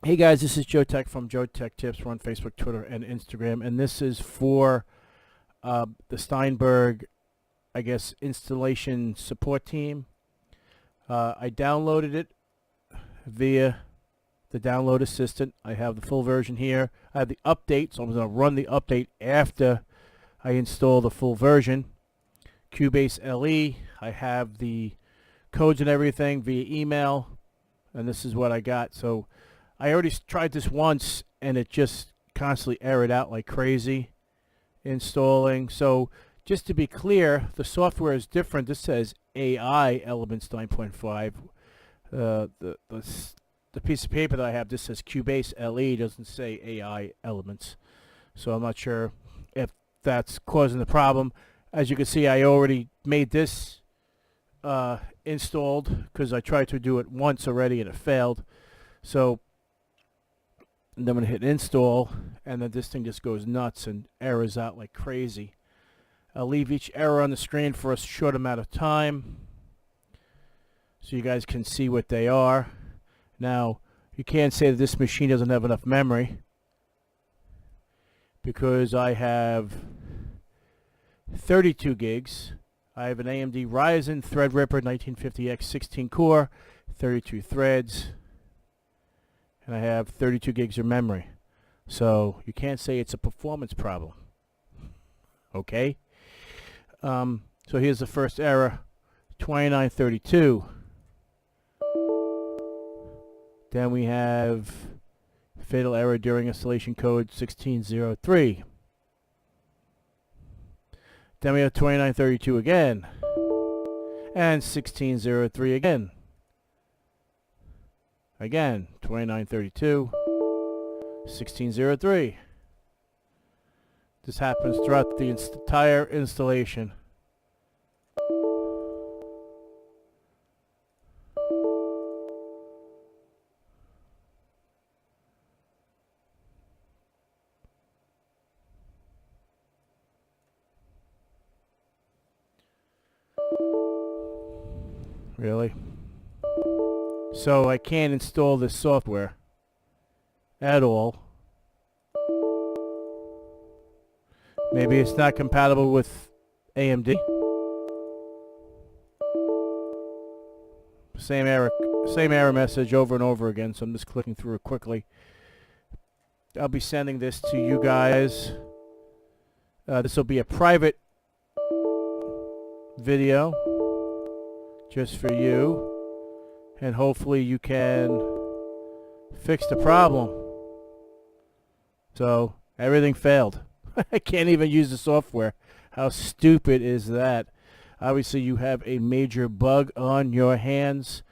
Hey guys, this is Joe Tech from Joe Tech Tips. We're on Facebook, Twitter, and Instagram, and this is for the Steinberg, I guess, installation support team. I downloaded it via the download assistant. I have the full version here. I have the update, so I'm going to run the update after I install the full version. Cubase LE. I have the codes and everything via email, and this is what I got. So I already tried this once, and it just constantly errored out like crazy installing. So just to be clear, the software is different. This says AI Elements 9.5. The piece of paper that I have, this says Cubase LE, doesn't say AI Elements. So I'm not sure if that's causing the problem. As you can see, I already made this installed because I tried to do it once already and it failed. So and then I'm going to hit install, and then this thing just goes nuts and errors out like crazy. I'll leave each error on the screen for a short amount of time so you guys can see what they are. Now, you can't say that this machine doesn't have enough memory because I have 32 gigs. I have an AMD Ryzen Threadripper 1950X 16 core, 32 threads. And I have 32 gigs of memory. So you can't say it's a performance problem. Okay? So here's the first error, 2932. Then we have fatal error during installation code 1603. Then we have 2932 again. And 1603 again. Again, 2932, 1603. This happens throughout the entire installation. Really? So I can't install this software at all. Maybe it's not compatible with AMD. Same error message over and over again, so I'm just clicking through it quickly. I'll be sending this to you guys. This will be a private video just for you. And hopefully you can fix the problem. So everything failed. I can't even use the software. How stupid is that? Obviously you have a major bug on your hands.